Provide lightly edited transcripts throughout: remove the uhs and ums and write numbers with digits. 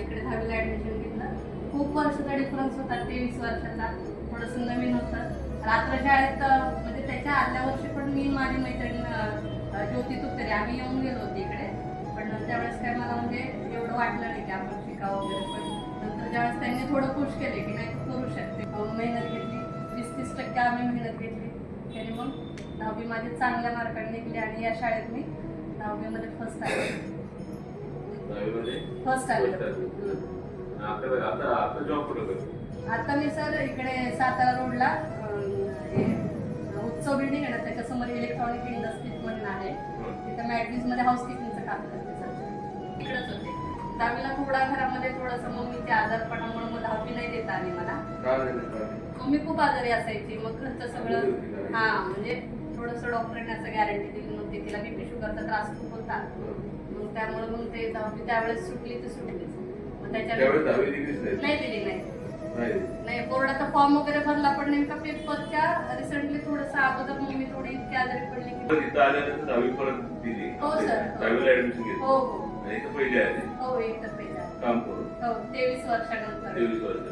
इकडे 10वीला ऍडमिशन घेतलं. खूप वर्षाचा डिफरन्स होता, 23 वर्षाचा. थोडंसं नवीन होतं. रात्र शाळेत म्हणजे त्याच्या आदल्या वर्षी पण मी माझी मैत्रीण ज्योती तुपरे आम्ही येऊन गेलो होतो इकडे. पण त्यावेळेस काय मला म्हणजे एवढं वाटलं नाही की आपण शिकावं वगैरे. पण नंतर ज्यावेळेस त्यांनी थोडं पुश केले की नाही तू करू शकते, मेहनत घेतली, 20-30% आम्ही मेहनत घेतली. त्याने मग 10वी माझी चांगल्या मार्काने निघली आणि या शाळेत मी 10वी मध्ये फर्स्ट आले. फर्स्ट आले. आता मी सर इकडे सातारा रोडला उत्सव बिल्डिंग आहे ना, त्याच्यासमोर इलेक्ट्रॉनिक इंडस्ट्रीज म्हणून आहे. तिथे मॅट्रिक्स मध्ये हाऊसकीपिंगचं काम करते सर. इकडेच होते. 10वीला थोडा घरामध्ये थोडंसं मम्मीच्या आजारपणामुळे मग 10वी नाही देता आली मला. मम्मी खूप आजारी असायची. मग घरचं सगळं म्हणजे थोडंसं डॉक्टरांनी असं गॅरंटी दिली नव्हती. तिला बीपी शुगरचा त्रास खूप होता. मग त्यामुळे मग ते 10वी त्यावेळेस सुटली तर सुटलीच. मग त्याच्यात नाही दिली. नाही बोर्डाचा फॉर्म वगैरे भरला, पण नेमका पेपरच्या रिसेंटली थोडंसं अगोदर मम्मी थोडी इतकी आजारी पडली की हो सर. हो हो इथं पहिला काम करून. हो 23 वर्षानंतर. 23 वर्ष.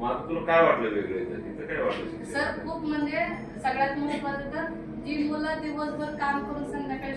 मग तुला काय वाटलं वेगळं तिथं काय वाटलं सर? खूप म्हणजे सगळ्यात महत्त्वाचं तर जी मुलं दिवसभर काम करून संध्याकाळी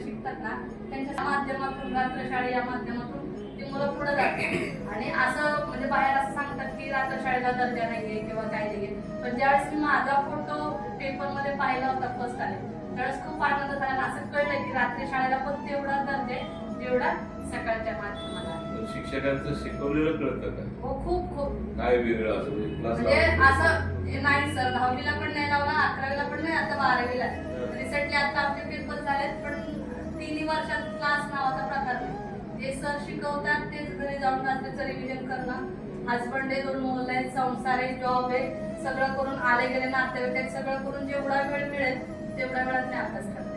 शिकतात ना, त्यांच्या माध्यमातून रात्रशाळा या माध्यमातून ती मुलं पुढे जातात. आणि असं म्हणजे बाहेर असं सांगतात की रात्रशाळेला दर्जा नाहीये किंवा काय नाहीये. पण ज्यावेळेस मी माझा फोटो पेपरमध्ये पाहिला होता फर्स्ट आले, त्यावेळेस खूप आनंद झाला. असं कळलं की रात्रशाळेला पण तेवढा दर्जा आहे जेवढा सकाळच्या माध्यमाला. शिक्षकांचं शिकवलेलं कळतं का? हो खूप खूप. काय वेगळं असं म्हणजे असं नाही सर, 10वीला पण नाही लावला, 11वीला पण नाही, आता 12वीला. रिसेंटली आता आमचे पेपर झालेत, पण 3 वर्षात क्लास नावाचा प्रकार नाही. जे सर शिकवतात तेच घरी जाऊन रात्रीचं रिव्हिजन करणं. हजबंड आहे, 2 मुलं आहेत, संसार आहे, जॉब आहे, सगळं करून आले गेले नातेवाईक आहेत, सगळं करून जेवढा वेळ मिळेल तेवढ्या वेळात मी अभ्यास करते.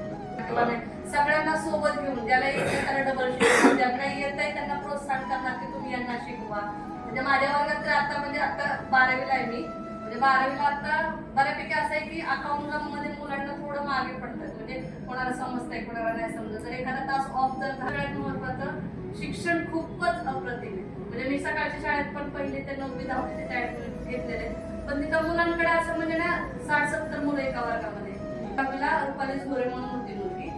सगळ्यांना सोबत घेऊन, ज्याला येते त्याला डबल शिकवा, ज्यांना येत आहे त्यांना प्रोत्साहन करणार की तुम्ही यांना शिकवा. म्हणजे माझ्या वर्गात तर आता 12वीला आहे मी. म्हणजे 12वीला आता बऱ्यापैकी असं आहे की अकाउंट मध्ये मुलांना थोडं मागे पडतात. म्हणजे कोणाला समजतंय, कोणाला नाही समजत. जर एखादा तास ऑफ जर सगळ्यात महत्वाचं शिक्षण खूपच अप्रतिम आहे. म्हणजे मी सकाळच्या शाळेत पण 1ली ते 9वी 10वी तिथे ऍडमिशन घेतलेले, पण तिथं मुलांकडे असं म्हणजे ना 60-70 मुलं एका वर्गामध्ये. 10वीला रुपाली झोरे म्हणून होती मुलगी,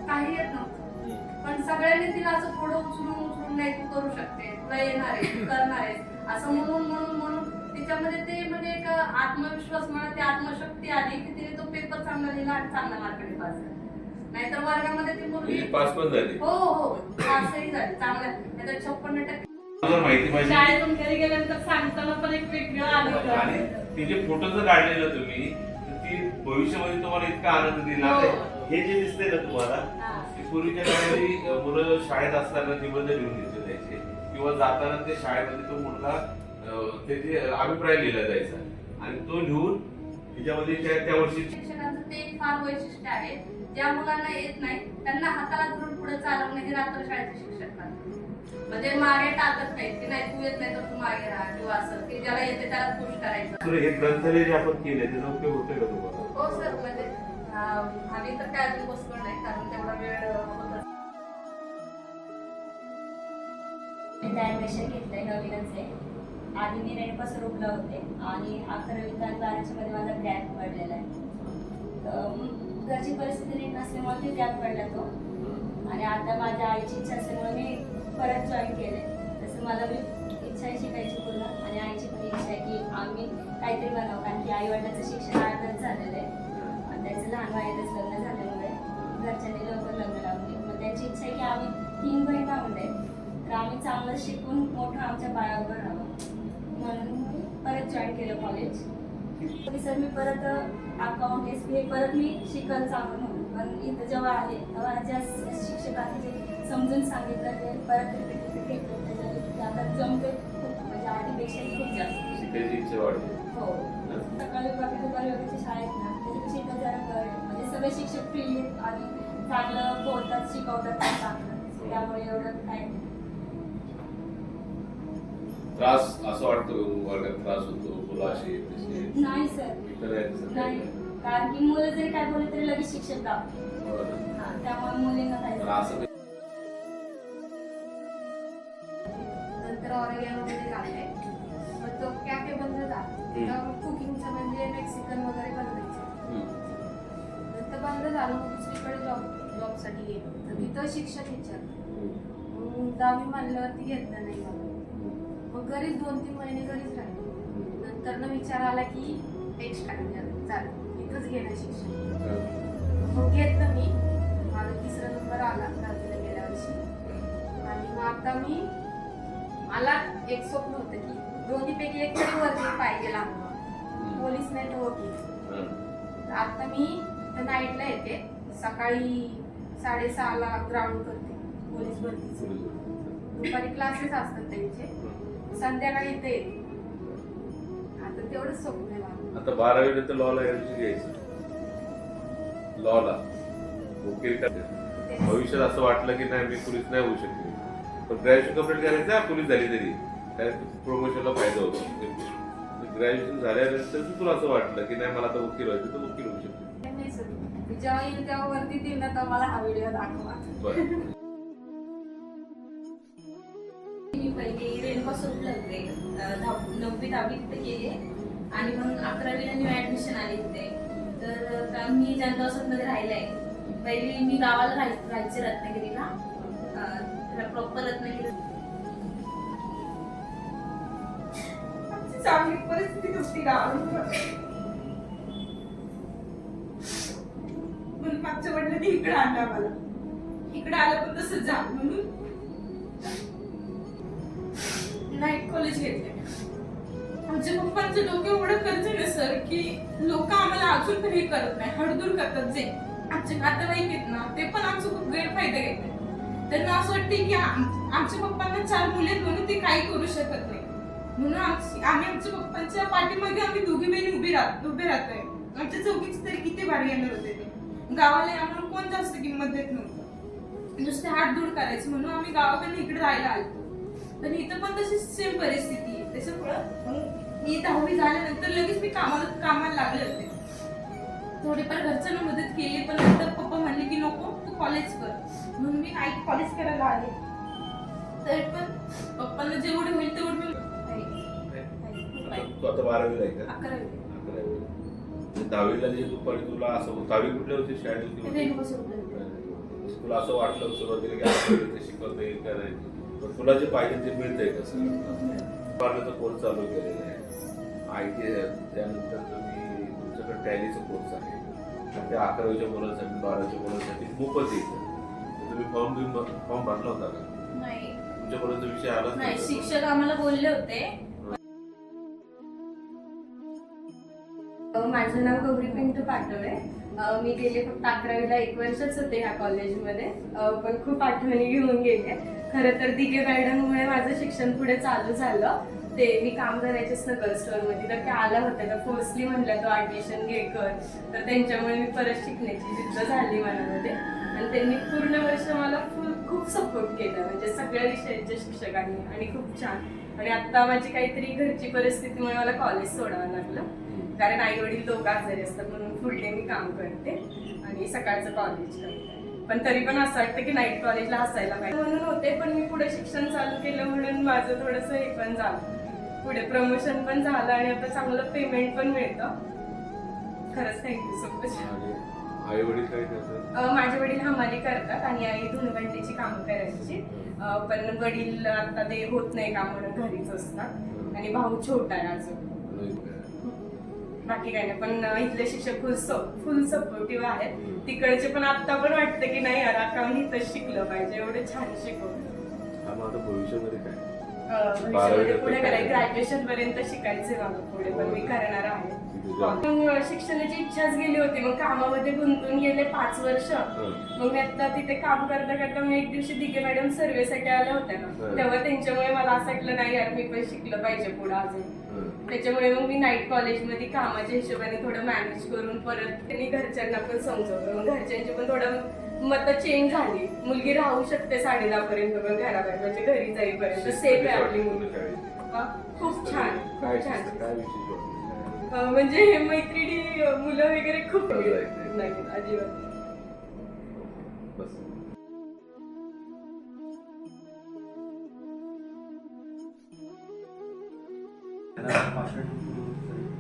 काही येत नव्हतं, पण सगळ्यांनी तिला असं थोडं उचलून नाही तू करू शकते, तुला येणार आहे, तू करणार आहे असं म्हणून तिच्यामध्ये ते म्हणजे एक आत्मविश्वास म्हणा, ती आत्मशक्ती आली की तिने तो पेपर चांगला लिहिला आणि चांगल्या मार्काने पास झाला. नाहीतर वर्गामध्ये ती मुलगी पास पण झाली. हो पासही झाली चांगल्या, नाहीतर 56% माहिती पाहिजे. शाळेतून घरी गेल्यानंतर सांगताना पण एक वेगळं आनंद. आणि तिचे फोटो जर काढलेलं तुम्ही तर ती भविष्यामध्ये तुम्हाला इतका आनंद दिला. हे जे दिसतंय ना तुम्हाला, पूर्वीच्या काळी मुलं शाळेत असताना निबंध लिहून घेतले जायचे किंवा जाताना ते शाळेमध्ये तो मुलगा त्याचे अभिप्राय लिहिला जायचा आणि तो लिहून त्याच्यामध्ये त्या वर्षी. शिक्षकांचं ते एक फार वैशिष्ट्य आहे, ज्या मुलांना येत नाही त्यांना हाताला धरून पुढे चालवणे हे रात्रशाळेचे शिक्षक करतात. म्हणजे मागे टाकत नाही की नाही तू येत नाही तर तू मागे राहा किंवा असं की ज्याला येते त्याला खुश करायचं. हे ग्रंथालय जे आपण केले त्याचा उपयोग होतोय का तुम्हाला? हो सर, म्हणजे आम्ही तर काय अजून बसलो नाही कारण तेवढा वेळ होता. ऍडमिशन घेतलंय, नवीनच आहे. आधी मी रेणुका स्वरूपला होते आणि 11वी आणि 12वी मध्ये माझा गॅप पडलेला आहे. घरची परिस्थिती नीट नसल्यामुळे ते गॅप पडला तो. आणि आता माझ्या आईची इच्छा असल्यामुळे मी परत जॉईन केले. तसं मला मी इच्छा आहे शिकायची पूर्ण, आणि आईची पण इच्छा आहे की आम्ही काहीतरी बनावं, कारण की आई वडिलांचं शिक्षण अर्धच झालेलं आहे आणि त्याचं लहान वयातच लग्न झाल्यामुळे घरच्यांनी लवकर लग्न लावले. मग त्यांची इच्छा आहे की आम्ही 3 बहीण भावंड आहे, तर आम्ही चांगलं शिकून मोठं आमच्या पायावर राहावं, म्हणून परत जॉईन केलं कॉलेज. सर मी परत अकाउंट हे परत मी शिकायला चांगलं म्हणून, पण इथं जेव्हा आले तेव्हा ज्या शिक्षकांनी जे समजून सांगितलं ते परत रिपीट घेतलं, त्याच्या आता जमते खूप, म्हणजे आधीपेक्षाही खूप जास्त शिकायची इच्छा वाढते. हो, सकाळी बाकी दुपारी वगैरे शाळेत ना त्याच्यापेक्षा इथं जरा म्हणजे सगळे शिक्षक फ्रीली आणि चांगलं बोलतात, शिकवतात चांगलं, त्यामुळे एवढं काय त्रास असं वाटतं वर्गात त्रास होतो मुलं अशी तशी? नाही सर, नाही, कारण की मुलं जरी काय बोलले तरी लगेच शिक्षक दाखवतात, त्यामुळे मुलींना काय यामध्ये लागले. पण तो कॅफे बंद झाला. तेव्हा कुकिंगचं म्हणजे मेक्सिकन वगैरे बनवायचं. नंतर बंद झालं, मग दुसरीकडे जॉबसाठी गेलो. तर तिथं शिक्षण विचारलं. 10वी म्हणल्यावरती घेतलं नाही मला. मग घरीच 2-3 महिने घरीच राहिलो. नंतर विचार आला की एक्स्ट्रा चालेल इथंच घेणं शिक्षण. मग घेतलं मी. माझा 3रा नंबर आला 10वीला गेल्या वर्षी. आणि मग आता मला एक स्वप्न होतं की दोन्हीपैकी एक तरी वरती पाहिजे लागलं. पोलीस नाही तर वकील. आता मी नाईटला येते. सकाळी 6:30ला ग्राउंड करते पोलीस भरतीचे. दुपारी क्लासेस असतात त्यांचे. संध्याकाळी इथे येते. आता तेवढंच स्वप्न आहे मला. आता 12वी नंतर लॉला घ्यायचं. लॉला वकील करायचं. भविष्यात असं वाटलं की नाही मी पोलीस नाही होऊ शकते, पण ग्रॅज्युएशन कम्प्लीट करायचं पोलीस झाली तरी कारण प्रमोशनला फायदा होतो. ग्रॅज्युएशन झाल्यानंतर तुला असं वाटलं की नाही मला आता वकील व्हायचं तर वकील होऊ शकते. नाही सर, जेव्हा येईल तेव्हा वरती देईल ना तर मला हा व्हिडिओ दाखवा. मी पहिले रेणुका स्वरूपला होते. 9वी 10वी तिथे केली आणि मग 11वीला मी ऍडमिशन आले तिथे. तर मी जनता मध्ये राहिले आहे. पहिली मी गावाला राहायचे रत्नागिरीला. प्रॉपर रत्नागिरी. आमची चांगली परिस्थिती होती गावाला. म्हणून मागच्या वडिलांनी इकडे आणलं मला. इकडे आलं पण तसंच जा म्हणून नाईट कॉलेज घेतले. आमच्या पप्पांचं डोके एवढं कर्ज ना सर की लोक आम्हाला अजून पण हे करत नाही, हळदूर करतात. जे आमचे नातेवाईक आहेत ना ते पण आमचा खूप गैरफायदा घेतात. त्यांना असं वाटते की आमच्या पप्पांना 4 मुले आहेत म्हणून ते काही करू शकत नाही. म्हणून आम्ही आमच्या पप्पांच्या पाठीमागे आम्ही दोघी बहिणी उभे राहतोय. आमच्या चौकीचे तरी किती भारी येणार होते ते. गावाला आम्हाला कोण जास्त किंमत देत नव्हतं. नुसते हात दूर करायचे म्हणून आम्ही गावाकडे इकडे राहायला आलो. पण इथं पण तशी सेम परिस्थिती आहे. त्याच्यामुळं मी 10वी झाल्यानंतर लगेच मी कामाला लागले होते. थोडीफार घरच्यांना मदत केली, पण नंतर पप्पा म्हणले की नको तू कॉलेज कर. म्हणून मी नाईट कॉलेज करायला आले. तरी पण पप्पांना जेवढे होईल तेवढं मी तू आता 12वीला आहे का? 11वी. 10वीला जे दुपारी तुला असं 10वी कुठल्या होती शाळेत? रेणुका स्वरूपला. तुला असं वाटलं सुरुवातीला की आपल्याला ते शिकवता येईल का नाही, पण तुला जे पाहिजे ते मिळतंय कसं? पार्लरचा कोर्स चालू केलेला आहे. IT त्यानंतर तुमच्याकडे टॅलीचा कोर्स आहे. त्या 11वीच्या मुलांसाठी 12वीच्या मुलांसाठी मोफत येतं. तुम्ही फॉर्म भरला होता का? नाही. तुमच्यापर्यंत विषय आला नाही, शिक्षक आम्हाला बोलले होते. माझं नाव गौरी पिंटू पाटोळे. मी गेले फक्त 11वीला 1 वर्षच होते ह्या कॉलेजमध्ये, पण खूप आठवणी घेऊन गेले. खरं तर दिघे मॅडममुळे माझं शिक्षण पुढे चालू झालं. ते मी काम करायचे स्नगल स्टोअरमध्ये, तर त्या आल्या होत्या का फोर्सली म्हणल्या तो ऍडमिशन घे कर. तर त्यांच्यामुळे मी परत शिकण्याची जिद्द झाली मनामध्ये आणि त्यांनी पूर्ण वर्ष मला खूप सपोर्ट केला, म्हणजे सगळ्या विषयाच्या शिक्षकांनी, आणि खूप छान. आणि आता माझी काहीतरी घरची परिस्थितीमुळे मला कॉलेज सोडावं लागलं, कारण आई वडील दोघं आजारी असतात म्हणून फुल डे मी काम करते आणि सकाळचं कॉलेज करते. पण तरी पण असं वाटतं की नाईट कॉलेजला असायला पाहिजे म्हणून होते. पण मी पुढे शिक्षण चालू केलं म्हणून माझं थोडंसं हे पण झालं, पुढे प्रमोशन पण झालं आणि आता चांगलं पेमेंट पण मिळतं. खरंच थँक्यू सो मच. आई वडील काय करतात? माझे वडील हमाली करतात आणि आई धुणभांडीची कामं करायची. पण वडील आता ते होत नाही काम म्हणून घरीच असतात आणि भाऊ छोटा आहे अजून. बाकी काही नाही, पण इथले शिक्षक फुल सपोर्टिव्ह आहेत. तिकडचे पण आता पण वाटतं की नाही यार अकाउंट इथंच शिकलं पाहिजे, एवढं छान शिकवलं. भविष्यामध्ये काय? भविष्यामध्ये पुढे करायचं, ग्रॅज्युएशन पर्यंत शिकायचंय मला पुढे, पण मी करणार आहे. मग शिक्षणाची इच्छाच गेली होती, मग कामामध्ये गुंतून गेले 5 वर्ष. मग मी आता तिथे काम करता करता मी एक दिवशी दिघे मॅडम सर्वेसाठी आल्या होत्या ना, तेव्हा त्यांच्यामुळे मला असं वाटलं नाही यार मी पण शिकलं पाहिजे पुढे अजून. त्याच्यामुळे मग मी नाईट कॉलेजमध्ये कामाच्या हिशोबाने थोडं मॅनेज करून परत त्यांनी घरच्यांना पण समजवलं. मग घरच्यांची पण थोडं मतं चेंज झाली. मुलगी राहू शकते 10:30 पर्यंत पण घराबाहेर, म्हणजे घरी जाईपर्यंत सेफ आहे आपली मुलगी. खूप छान, खूप छान. म्हणजे मैत्रिणी मुलं वगैरे खूप नाही अजिबात. त्याला 65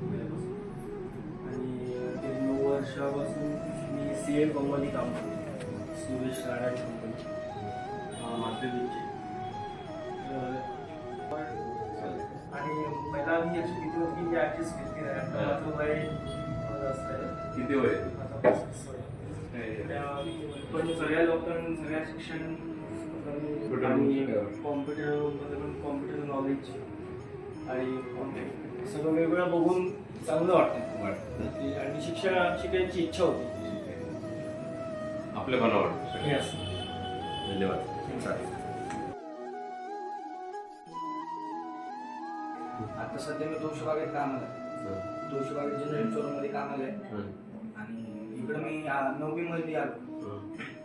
महिन्यापासून. आणि गेली 9 वर्षापासून मी CA फॉर्ममध्ये काम करतो. सुरेश राणा कंपनी माध्यमिकची. आणि पहिला मी अशी भीती होती की ॲडजस्ट घेतली नाही. आता माझं वय जास्त आहे. किती वय आहे? आता 35 वय. पण सगळ्या लोकांना सगळ्या शिक्षण आणि कॉम्प्युटर नॉलेज आणि सगळं वेगवेगळं बघून चांगलं वाटतं. आणि शिकायची इच्छा होती. आपल्या मनावर वाटतं. Yes. धन्यवाद. चालेल. आता सध्या मी दोषबागेत कामाला आहे. दोषबागेत जनरल स्टोअरमध्ये कामाला आहे. आणि इकडं मी 9वी मध्ये आलो.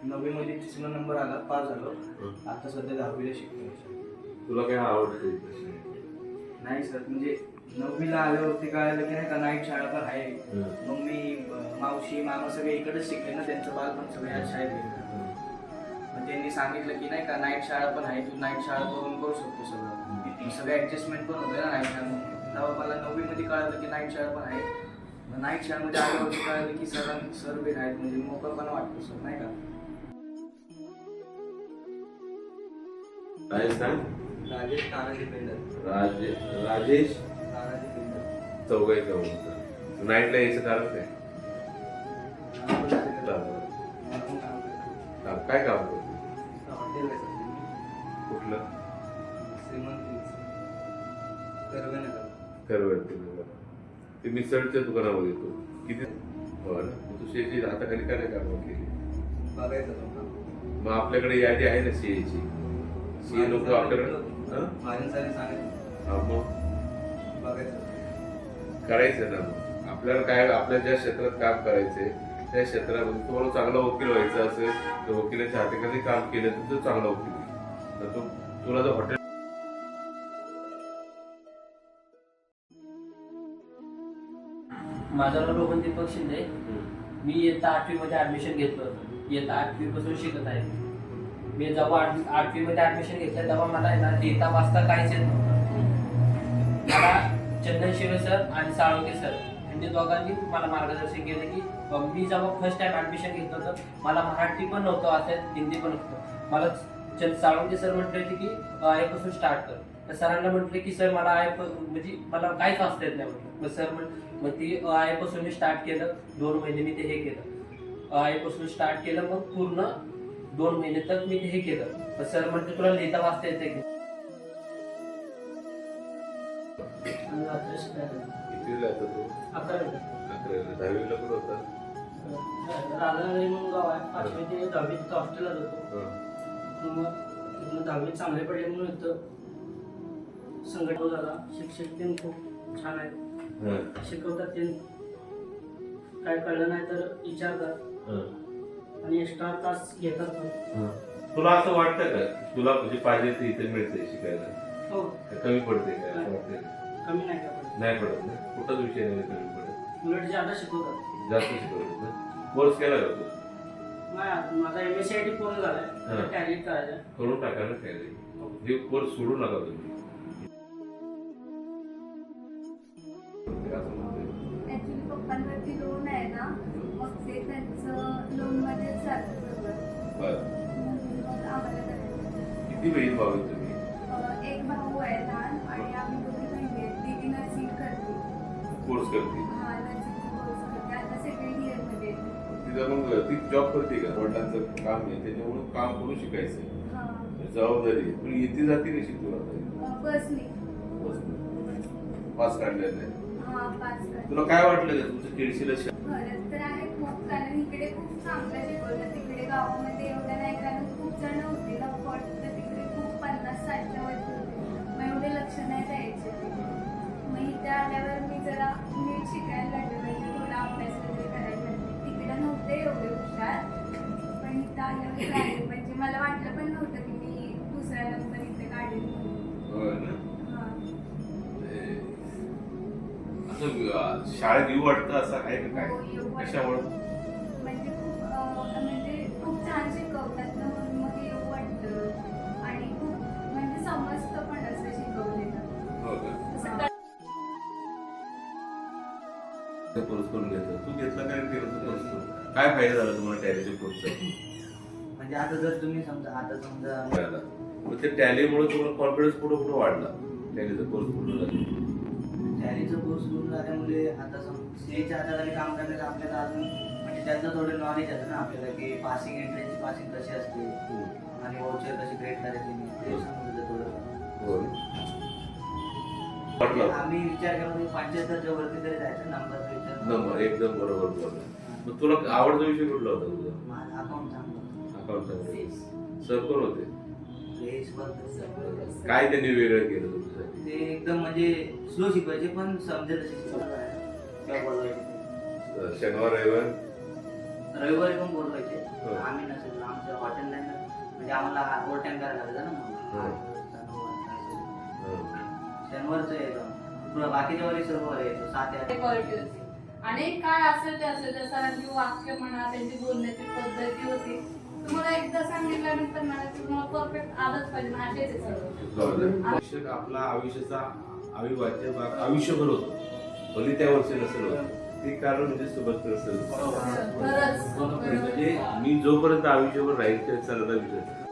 9वी मध्ये तिसरा नंबर आला, पास झालो. आता सध्या 10वीला शिकतो. तुला काय आवडते? नाही सर, म्हणजे 9वीला आल्यावरती कळालं की नाही का नाईट शाळा पण आहे. मग मी मावशी मामा सगळे इकडेच शिकले ना, त्यांचं बालपण सगळे याच शाळेत गेलं. मग त्यांनी सांगितलं की नाही का नाईट शाळा पण आहे, तू नाईट शाळा करू शकतो सगळं. सगळं ऍडजस्टमेंट पण होतं ना नाईट शाळेमध्ये. तेव्हा मला 9वी मध्ये कळालं की नाईट शाळा पण आहे. मग नाईट शाळेमध्ये आल्यावरती कळालं की सर बी आहेत, म्हणजे मोकळपणा वाटतो सर, नाही का. काय सांग? राजेश तानाजी पेंडर. राजेश तानाजी पेंडर. चौघायचं होतं. नाईटला यायचं कारण काय? काय काम करतो? हॉटेल आहे सर. कुठलं? श्रीमंत कर्वेनगर. करवरती. ते मिसळच्या दुकानामध्ये येतो. किती? हो ना. तू शेती हाताखाली काय काम केली? बघायचं होतं. मग आपल्याकडे यादी आहे ना सीएची. सीए लोक आपल्याकडे माझ्यासाठी सांगितलं. हा, मग बघायचं करायचं ना. मग आपल्याला काय, आपल्या ज्या क्षेत्रात काम करायचंय त्या क्षेत्रामध्ये तुम्हाला चांगला वकील व्हायचं असेल तर वकिलाच्या हाताखाली काम केलं तर तो चांगला वकील होईल. तर तुला जर हॉटेल माझं नाव रोहन दीपक शिंदे. मी इयत्ता 8वी मध्ये ऍडमिशन घेतलं होतं. इयत्ता 8वी पासून शिकत आहे. मी जेव्हा 8वी मध्ये ऍडमिशन घेतलं तेव्हा मला आहे ना लिहिता वाचता काहीच येत नव्हतं. मला चंदन शिवे सर आणि साळुंके सर यांनी दोघांनी मला मार्गदर्शन केलं की मी जेव्हा फर्स्ट टाइम ऍडमिशन घेतलं होतं मला मराठी पण नव्हतं वाचत, हिंदी पण नव्हतं. मला साळुंके सर म्हटले होते की आयपासून स्टार्ट कर. तर सरांना म्हटलं की सर मला म्हणजे मला काहीच वाचता येत नाही म्हटलं. मग सर मग ती आयपासून मी स्टार्ट केलं. 2 महिने मी ते हे केलं. आयपासून स्टार्ट केलं, मग पूर्ण 2 महिने तक मी ते हे केलं. मग सर म्हटलं तुला लिहिता वाचता येते की? किती जातो तू? 11वी. 10वीला कुठं होता? राधानगरी म्हणून गाव आहे. 5वी ते 10वी हॉस्टेलला जातो. मग 10वी चांगले पडले म्हणून इथं संघटना झाला. शिक्षक ते खूप छान आहेत. शिकवतात ते, काय कळलं नाही तर विचारतात आणि एक्स्ट्रा तास घेतात पण. तुला असं वाटतं का तुला म्हणजे पाहिजे ते इथे मिळते शिकायला? हो. कमी पडते का असं वाटतं? कमी नाही का पडत. नाही पडत ना. कुठंच विषय नाही कमी पडत. उलट जादा शिकवतात. जास्त शिकवतात ना. कोर्स केला का तू? नाही, माझा MSCIT पूर्ण झालाय. टॅली करायचं करून टाका ना काय. हे कोर्स सोडू नका तुम्ही. ऍक्च्युली पप्पांवरती लोन आहे ना, मग ते त्यांचं लोन मध्ये चालतं सगळं. म्हणून मग आम्हाला करायचं. किती बहीण भाऊ आहे तुम्ही? एक भाऊ आहे लहान आणि आम्ही दोघी बहिणी आहेत. दीदी नर्सिंग करते. कोर्स करते? हा, नर्सिंगचा कोर्स करते. आता 2nd इयर मध्ये आहे. तिथं मग ती जॉब करते का? वडिलांचं काम आहे त्याच्यामुळे काम करून शिकायचं. हा. जबाबदारी आहे. पण येते जाते कशी तुला आता? बसनी. पास काढलेलं आहे. हा, 5 कर. तुला काय वाटलं का तुमचं केळशीला? खरंच तर आहे खूप, कारण इकडे खूप चांगलं शिकवलं. तिकडे गावामध्ये एवढं नाही, कारण खूप जण होते ना, तर तिकडे खूप 50-60च्या वरती होते. मग एवढे लक्ष नाही द्यायचे ते. मग इथे आल्यावर मी जरा नीट शिकायला लागले, म्हणजे थोडा अभ्यास वगैरे करायला लागले. तिकडे नव्हते एवढे हुशार, पण इथं आल्यावर झाले. म्हणजे मला वाटलं पण नव्हतं की मी दुसऱ्या नंबर इथे काढेल म्हणून. होय ना. हा. असं शाळेत येऊ वाटतं असं आहे का काय? हो, येऊ वाटतं. कशामुळे? म्हणजे खूप छान शिकवतात ना, म्हणून मग येऊ वाटतं. आणि खूप म्हणजे समजतं पण असं शिकवलेलं. हो का? असं का कोर्स करून घेतला? तू घेतला काय केलं कोर्स करून? काय फायदा झाला तुम्हाला टॅलीच्या कोर्सचा? म्हणजे आता जर तुम्ही समजा मग ते टॅलीमुळे तुम्हाला कॉन्फिडन्स पुढे वाढला टॅलीचा कोर्स पूर्ण झाला. टॅलीचा कोर्स पूर्ण झाल्यामुळे आता सीएच्या हाताखाली काम करण्याचं आपल्याला अजून म्हणजे त्यातलं थोडं नॉलेज आहे ना आपल्याला की पासिंग एंट्रन्स पासिंग कशी असते आणि वाउचर कशी क्रिएट करायची नाही ते समजलं थोडं. वाटलं आम्ही विचार केला की 75च्या वरती तरी जायचं नंबरचा विचार नंबर एकदम बरोबर बोलला. मग तुला आवडता विषय कुठला होता तुझा? माझा अकाउंट चांगलं अकाउंट सर कोण होते? रेस बद्दल काय त्यांनी वेगळं केलं तुमच्यासाठी? ते एकदम म्हणजे स्लो शिकवायचे पण समजेल तसे शिकवायचे बोलवायचे. शनिवार रविवार रविवारी पण बोलवायचे हो. आम्ही नसेल आमच्या हॉटेल नाही म्हणजे आम्हाला ओव्हर टाइम करायला लागायचा ना हो. मग शनिवारचं यायचं बाकीच्या वारी सर्व यायचं 7 ते 8 क्वालिटी होती आणि काय असेल ते असेल त्या सरांची वाक्य म्हणा त्यांची बोलण्याची पद्धती होती. तुम्हाला एकदा सांगितल्यानंतर ना तुम्हाला परफेक्ट आलंच पाहिजे ना असेच आहे सर्व. शिक्षक आपला आयुष्याचा अविभाज्य भाग आयुष्यभर होतो. भले त्या वर्षी नसेल होत ते कारण म्हणजे सोबत नसेल. खरंच म्हणजे मी जोपर्यंत आयुष्यभर राहील ते चालता विषय